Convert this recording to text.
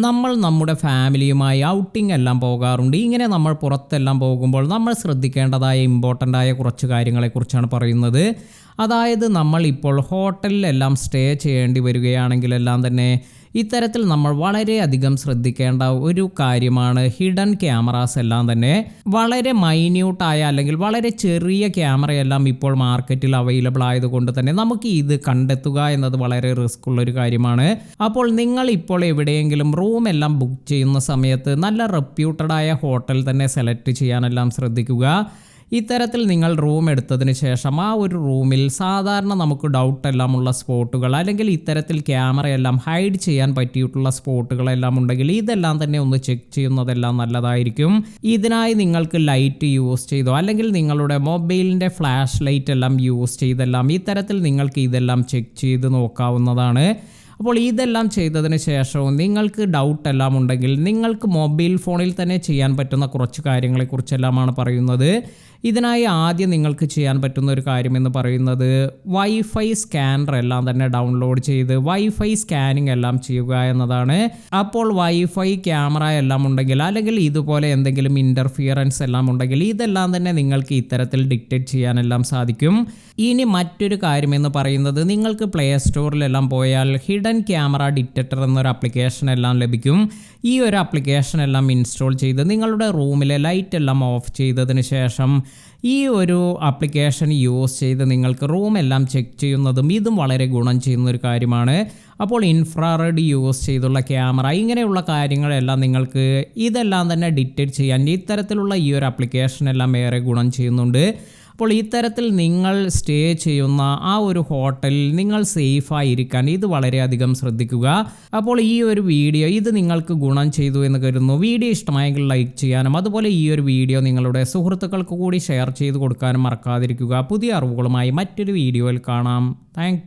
നമ്മൾ നമ്മുടെ ഫാമിലിയുമായി ഔട്ടിംഗ് എല്ലാം പോകാറുണ്ട്. ഇങ്ങനെ നമ്മൾ പുറത്തെല്ലാം പോകുമ്പോൾ നമ്മൾ ശ്രദ്ധിക്കേണ്ടതായ ഇമ്പോർട്ടൻ്റ് ആയ കുറച്ച് കാര്യങ്ങളെക്കുറിച്ചാണ് പറയുന്നത്. അതായത് നമ്മൾ ഇപ്പോൾ ഹോട്ടലിലെല്ലാം സ്റ്റേ ചെയ്യേണ്ടി വരികയാണെങ്കിലെല്ലാം തന്നെ ഇത്തരത്തിൽ നമ്മൾ വളരെയധികം ശ്രദ്ധിക്കേണ്ട ഒരു കാര്യമാണ് ഹിഡൻ ക്യാമറാസ് എല്ലാം തന്നെ. വളരെ മൈന്യൂട്ടായ അല്ലെങ്കിൽ വളരെ ചെറിയ ക്യാമറയെല്ലാം ഇപ്പോൾ മാർക്കറ്റിൽ അവൈലബിൾ ആയതുകൊണ്ട് തന്നെ നമുക്ക് ഇത് കണ്ടെത്തുക എന്നത് വളരെ റിസ്ക് ഉള്ളൊരു കാര്യമാണ്. അപ്പോൾ നിങ്ങൾ ഇപ്പോൾ എവിടെയെങ്കിലും റൂം എല്ലാം ബുക്ക് ചെയ്യുന്ന സമയത്ത് നല്ല റെപ്യൂട്ടഡ് ആയ ഹോട്ടൽ തന്നെ സെലക്ട് ചെയ്യാനെല്ലാം ശ്രദ്ധിക്കുക. ഇത്തരത്തിൽ നിങ്ങൾ റൂം എടുത്തതിന് ശേഷം ആ ഒരു റൂമിൽ സാധാരണ നമുക്ക് ഡൗട്ടെല്ലാം ഉള്ള സ്പോട്ടുകൾ അല്ലെങ്കിൽ ഇത്തരത്തിൽ ക്യാമറയെല്ലാം ഹൈഡ് ചെയ്യാൻ പറ്റിയിട്ടുള്ള സ്പോട്ടുകളെല്ലാം ഉണ്ടെങ്കിൽ ഇതെല്ലാം തന്നെ ഒന്ന് ചെക്ക് ചെയ്യുന്നതെല്ലാം നല്ലതായിരിക്കും. ഇതിനായി നിങ്ങൾക്ക് ലൈറ്റ് യൂസ് ചെയ്തോ അല്ലെങ്കിൽ നിങ്ങളുടെ മൊബൈലിൻ്റെ ഫ്ലാഷ് ലൈറ്റ് എല്ലാം യൂസ് ചെയ്തെല്ലാം ഇത്തരത്തിൽ നിങ്ങൾക്ക് ഇതെല്ലാം ചെക്ക് ചെയ്ത് നോക്കാവുന്നതാണ്. അപ്പോൾ ഇതെല്ലാം ചെയ്തതിന് ശേഷവും നിങ്ങൾക്ക് ഡൗട്ടെല്ലാം ഉണ്ടെങ്കിൽ നിങ്ങൾക്ക് മൊബൈൽ ഫോണിൽ തന്നെ ചെയ്യാൻ പറ്റുന്ന കുറച്ച് കാര്യങ്ങളെക്കുറിച്ചെല്ലാമാണ് പറയുന്നത്. ഇതിനായി ആദ്യം നിങ്ങൾക്ക് ചെയ്യാൻ പറ്റുന്ന ഒരു കാര്യമെന്ന് പറയുന്നത് വൈഫൈ സ്കാനർ എല്ലാം തന്നെ ഡൗൺലോഡ് ചെയ്ത് വൈഫൈ സ്കാനിങ് എല്ലാം ചെയ്യുക എന്നതാണ്. അപ്പോൾ വൈഫൈ ക്യാമറ എല്ലാം ഉണ്ടെങ്കിൽ അല്ലെങ്കിൽ ഇതുപോലെ എന്തെങ്കിലും ഇൻ്റർഫിയറൻസ് എല്ലാം ഉണ്ടെങ്കിൽ ഇതെല്ലാം തന്നെ നിങ്ങൾക്ക് ഇത്തരത്തിൽ ഡിറ്റക്റ്റ് ചെയ്യാനെല്ലാം സാധിക്കും. ഇനി മറ്റൊരു കാര്യമെന്ന് പറയുന്നത് നിങ്ങൾക്ക് പ്ലേ സ്റ്റോറിലെല്ലാം പോയാൽ ഹിഡൻ ക്യാമറ ഡിറ്റക്ടർ എന്നൊരു ആപ്ലിക്കേഷൻ എല്ലാം ലഭിക്കും. ഈ ഒരു ആപ്ലിക്കേഷൻ എല്ലാം ഇൻസ്റ്റാൾ ചെയ്ത് നിങ്ങളുടെ റൂമിലെ ലൈറ്റ് എല്ലാം ഓഫ് ചെയ്തതിന് ശേഷം ഈ ഒരു ആപ്ലിക്കേഷൻ യൂസ് ചെയ്ത് നിങ്ങൾക്ക് റൂം എല്ലാം ചെക്ക് ചെയ്യുന്നതും ഇതും വളരെ ഗുണം ചെയ്യുന്ന ഒരു കാര്യമാണ്. അപ്പോൾ ഇൻഫ്രാറെഡ് യൂസ് ചെയ്തുള്ള ക്യാമറ ഇങ്ങനെയുള്ള കാര്യങ്ങളെല്ലാം നിങ്ങൾക്ക് ഇതെല്ലാം തന്നെ ഡിറ്റക്റ്റ് ചെയ്യാൻ ഇത്തരത്തിലുള്ള ഈ ഒരു ആപ്ലിക്കേഷൻ എല്ലാം ഏറെ ഗുണം ചെയ്യുന്നുണ്ട്. അപ്പോൾ ഇത്തരത്തിൽ നിങ്ങൾ സ്റ്റേ ചെയ്യുന്ന ആ ഒരു ഹോട്ടലിൽ നിങ്ങൾ സേഫായിരിക്കാൻ ഇത് വളരെയധികം ശ്രദ്ധിക്കുക. അപ്പോൾ ഈ ഒരു വീഡിയോ ഇത് നിങ്ങൾക്ക് ഗുണം ചെയ്തു എന്ന് കരുതുന്നു. വീഡിയോ ഇഷ്ടമായെങ്കിൽ ലൈക്ക് ചെയ്യാനും അതുപോലെ ഈ ഒരു വീഡിയോ നിങ്ങളുടെ സുഹൃത്തുക്കൾക്ക് കൂടി ഷെയർ ചെയ്ത് കൊടുക്കാനും മറക്കാതിരിക്കുക. പുതിയ അറിവുകളുമായി മറ്റൊരു വീഡിയോയിൽ കാണാം. താങ്ക്